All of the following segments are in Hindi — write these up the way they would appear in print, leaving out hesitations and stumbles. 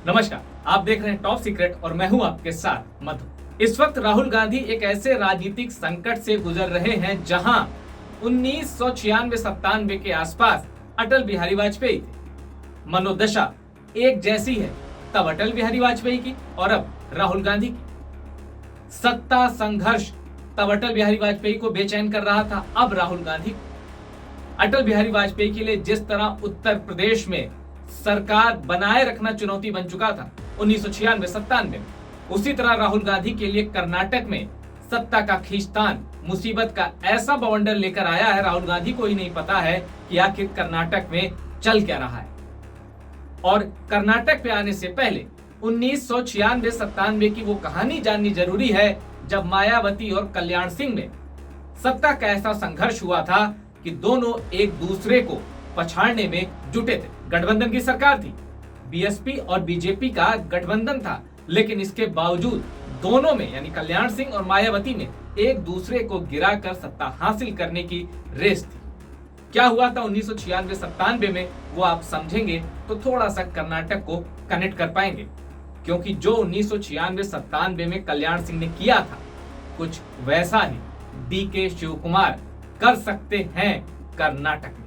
नमस्कार, आप देख रहे हैं टॉप सीक्रेट और मैं हूं आपके साथ मधु। इस वक्त राहुल गांधी एक ऐसे राजनीतिक संकट से गुजर रहे हैं जहां 1996-97 के आसपास अटल बिहारी वाजपेयी थे। मनोदशा एक जैसी है, तब अटल बिहारी वाजपेयी की और अब राहुल गांधी की। सत्ता संघर्ष तब अटल बिहारी वाजपेयी को बेचैन कर रहा था, अब राहुल गांधी। अटल बिहारी वाजपेयी के लिए जिस तरह उत्तर प्रदेश में सरकार बनाए रखना चुनौती बन चुका था 1996-97 में, उसी तरह राहुल गांधी के लिए कर्नाटक में सत्ता का खींचतान मुसीबत का ऐसा बवंडर लेकर आया है। राहुल गांधी को ही नहीं पता है कि आखिर कर्नाटक में चल क्या रहा है। और कर्नाटक पे आने से पहले 1996-97 की वो कहानी जाननी जरूरी है, जब मायावती और कल्याण सिंह में सत्ता का ऐसा संघर्ष हुआ था कि दोनों एक दूसरे को पछाड़ने में जुटे थे। गठबंधन की सरकार थी, बीएसपी और बीजेपी का गठबंधन था, लेकिन इसके बावजूद दोनों में यानी कल्याण सिंह और मायावती में एक दूसरे को गिराकर सत्ता हासिल करने की रेस थी। क्या हुआ था 1996-97 में, वो आप समझेंगे तो थोड़ा सा कर्नाटक को कनेक्ट कर पाएंगे, क्योंकि जो 1996-97 में कल्याण सिंह ने किया था, कुछ वैसा ही डीके शिव कुमार कर सकते हैं कर्नाटक में।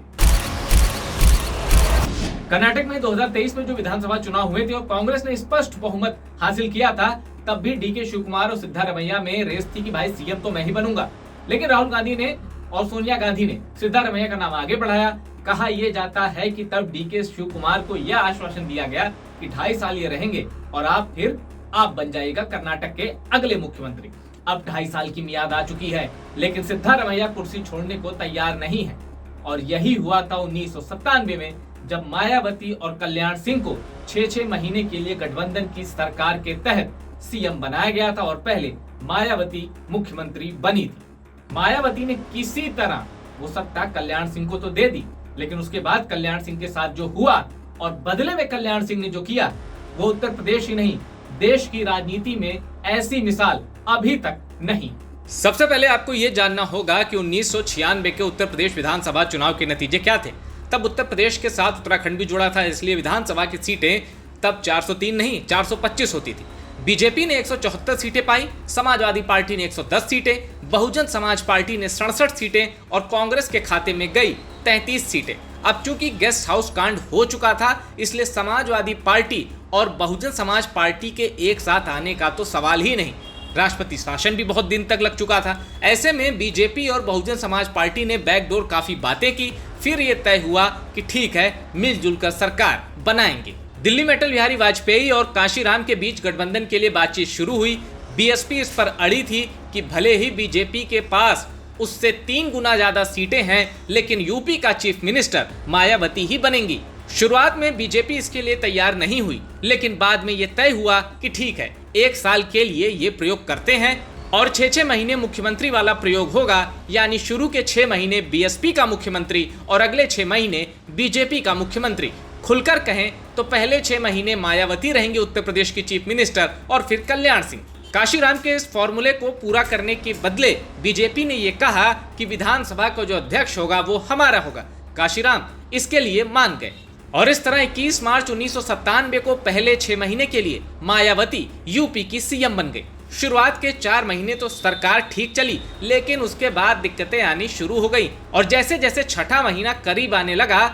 कर्नाटक में 2023 में जो विधानसभा चुनाव हुए थे और कांग्रेस ने स्पष्ट बहुमत हासिल किया था, तब भी डीके शिव कुमार और सिद्धारमैया में रेस थी कि भाई सीएम तो मैं ही बनूंगा। लेकिन राहुल गांधी ने और सोनिया गांधी ने सिद्धारमैया का नाम आगे बढ़ाया। कहा यह जाता है कि तब डीके शिव कुमार को यह आश्वासन दिया गया कि 2.5 साल ये रहेंगे और आप बन जाइएगा कर्नाटक के अगले मुख्यमंत्री। अब 2.5 साल की मियाद आ चुकी है, लेकिन सिद्धारमैया कुर्सी छोड़ने को तैयार नहीं है। और यही हुआ था 1997 में, जब मायावती और कल्याण सिंह को 6-6 महीने के लिए गठबंधन की सरकार के तहत सीएम बनाया गया था और पहले मायावती मुख्यमंत्री बनी थी। मायावती ने किसी तरह वो सत्ता कल्याण सिंह को तो दे दी, लेकिन उसके बाद कल्याण सिंह के साथ जो हुआ और बदले में कल्याण सिंह ने जो किया, वो उत्तर प्रदेश ही नहीं देश की राजनीति में ऐसी मिसाल अभी तक नहीं। सबसे पहले आपको यह जानना होगा कि 1996 के उत्तर प्रदेश विधानसभा चुनाव के नतीजे क्या थे। तब उत्तर प्रदेश के साथ उत्तराखंड भी जुड़ा था, इसलिए विधानसभा की सीटें तब 403 नहीं 425 होती थी। बीजेपी ने 174 सीटें पाई, समाजवादी पार्टी ने 110 सीटें, बहुजन समाज पार्टी ने 67 सीटें और कांग्रेस के खाते में गई 33 सीटें। अब चूंकि गेस्ट हाउस कांड हो चुका था, इसलिए समाजवादी पार्टी और बहुजन समाज पार्टी के एक साथ आने का तो सवाल ही नहीं। राष्ट्रपति शासन भी बहुत दिन तक लग चुका था। ऐसे में बीजेपी और बहुजन समाज पार्टी ने बैकडोर काफी बातें की, फिर ये तय हुआ कि ठीक है, मिलजुल कर सरकार बनाएंगे। दिल्ली में अटल बिहारी वाजपेयी और काशीराम के बीच गठबंधन के लिए बातचीत शुरू हुई। बीएसपी इस पर अड़ी थी कि भले ही बीजेपी के पास उससे 3 गुना ज्यादा सीटें हैं, लेकिन यूपी का चीफ मिनिस्टर मायावती ही बनेंगी। शुरुआत में बीजेपी इसके लिए तैयार नहीं हुई, लेकिन बाद में यह तय हुआ कि ठीक है, 1 साल के लिए ये प्रयोग करते हैं और 6-6 महीने मुख्यमंत्री वाला प्रयोग होगा, यानी शुरू के 6 महीने बीएसपी का मुख्यमंत्री और अगले 6 महीने बीजेपी का मुख्यमंत्री। खुलकर कहें तो पहले 6 महीने मायावती रहेंगे उत्तर प्रदेश की चीफ मिनिस्टर और फिर कल्याण सिंह। काशीराम के इस फॉर्मूले को पूरा करने के बदले बीजेपी ने यह कहा कि विधानसभा का जो अध्यक्ष होगा वो हमारा होगा। काशीराम इसके लिए मान गए और इस तरह 21 मार्च 1997 को पहले 6 महीने के लिए मायावती यूपी की सीएम बन गई। शुरुआत के 4 महीने तो सरकार ठीक चली, लेकिन उसके बाद दिक्कतें आनी शुरू हो गई और जैसे जैसे 6ठा महीना करीब आने लगा,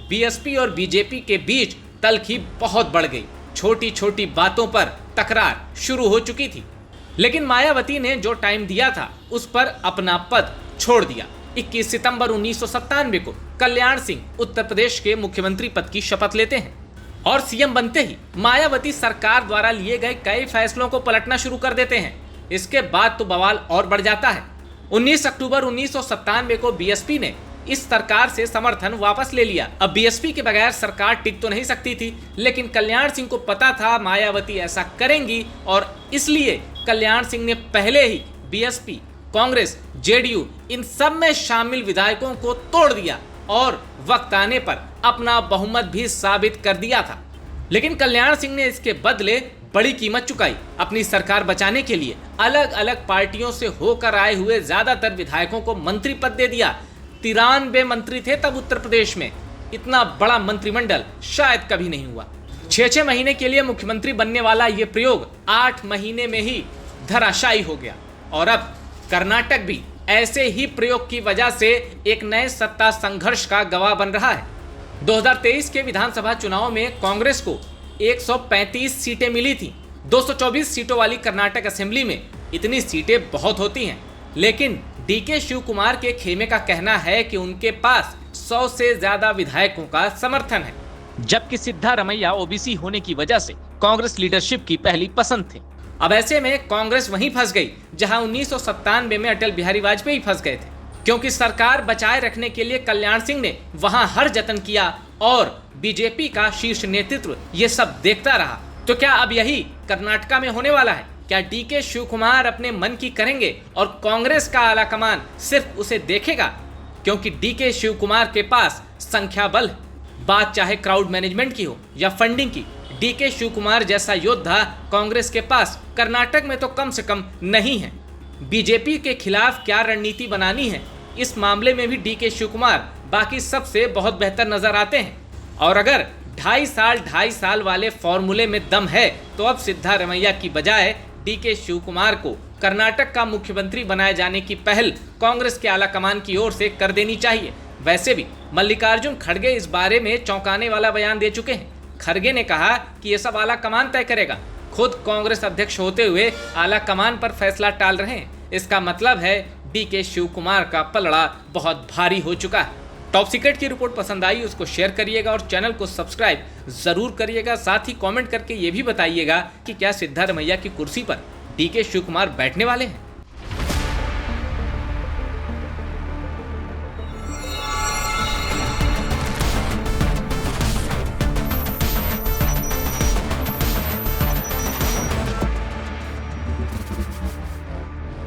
बीएसपी और बीजेपी के बीच तल्खी बहुत बढ़ गई। छोटी छोटी बातों पर तकरार शुरू हो चुकी थी, लेकिन मायावती ने जो टाइम दिया था उस पर अपना पद छोड़ दिया। 21 सितंबर 1997 को कल्याण सिंह उत्तर प्रदेश के मुख्यमंत्री पद की शपथ लेते हैं और सीएम बनते ही मायावती सरकार द्वारा लिए गए कई फैसलों को पलटना शुरू कर देते हैं। इसके बाद तो बवाल और बढ़ जाता है। 19 अक्टूबर 1997 को बीएसपी ने इस सरकार से समर्थन वापस ले लिया। अब बीएसपी के बगैर सरकार टिक तो नहीं सकती थी, लेकिन कल्याण सिंह को पता था मायावती ऐसा करेंगी और इसलिए कल्याण सिंह ने पहले ही बीएसपी, कांग्रेस, जेडीयू इन सब में शामिल विधायकों को तोड़ दिया और वक्त आने पर अपना बहुमत भी साबित कर दिया था। लेकिन कल्याण सिंह ने इसके बदले बड़ी कीमत चुकाई। अपनी सरकार बचाने के लिए अलग अलग पार्टियों से होकर आए हुए ज्यादातर विधायकों को मंत्री पद दे दिया। 93 मंत्री थे तब उत्तर प्रदेश में। इतना बड़ा मंत्रिमंडल शायद कभी नहीं हुआ। 6 महीने के लिए मुख्यमंत्री बनने वाला ये प्रयोग 8 महीने में ही धराशायी हो गया और अब कर्नाटक भी ऐसे ही प्रयोग की वजह से एक नए सत्ता संघर्ष का गवाह बन रहा है। 2023 के विधानसभा चुनाव में कांग्रेस को 135 सीटें मिली थी। 224 सीटों वाली कर्नाटक असेंबली में इतनी सीटें बहुत होती हैं, लेकिन डीके शिव कुमार के खेमे का कहना है कि उनके पास 100 से ज्यादा विधायकों का समर्थन है, जबकि सिद्धारमैया ओबीसी होने की वजह से कांग्रेस लीडरशिप की पहली पसंद थे। अब ऐसे में कांग्रेस वहीं फंस गई जहां 1997 में अटल बिहारी वाजपेयी फंस गए थे, क्योंकि सरकार बचाए रखने के लिए कल्याण सिंह ने वहां हर जतन किया और बीजेपी का शीर्ष नेतृत्व ये सब देखता रहा। तो क्या अब यही कर्नाटका में होने वाला है? क्या डीके शिव कुमार अपने मन की करेंगे और कांग्रेस का आलाकमान सिर्फ उसे देखेगा? क्योंकि डीके शिव कुमार के पास संख्या बल है। बात चाहे क्राउड मैनेजमेंट की हो या फंडिंग की, डीके शिव कुमार जैसा योद्धा कांग्रेस के पास कर्नाटक में तो कम से कम नहीं है। बीजेपी के खिलाफ क्या रणनीति बनानी है, इस मामले में भी डीके शिव कुमार बाकी सबसे बहुत बेहतर नजर आते हैं। और अगर 2.5 साल वाले फॉर्मूले में दम है तो अब सिद्धारमैया की बजाय डीके शिव कुमार को कर्नाटक का मुख्यमंत्री बनाए जाने की पहल कांग्रेस के आलाकमान की ओर से कर देनी चाहिए। वैसे भी मल्लिकार्जुन खड़गे इस बारे में चौंकाने वाला बयान दे चुके हैं। खड़गे ने कहा कि ये सब आलाकमान तय करेगा। खुद कांग्रेस अध्यक्ष होते हुए आलाकमान पर फैसला टाल रहे हैं। इसका मतलब है डीके शिव कुमार का पलड़ा बहुत भारी हो चुका है। टॉप सीक्रेट की रिपोर्ट पसंद आई उसको शेयर करिएगा और चैनल को सब्सक्राइब जरूर करिएगा। साथ ही कमेंट करके ये भी बताइएगा कि क्या सिद्धारमैया की कुर्सी पर डीके शिव कुमार बैठने वाले हैं।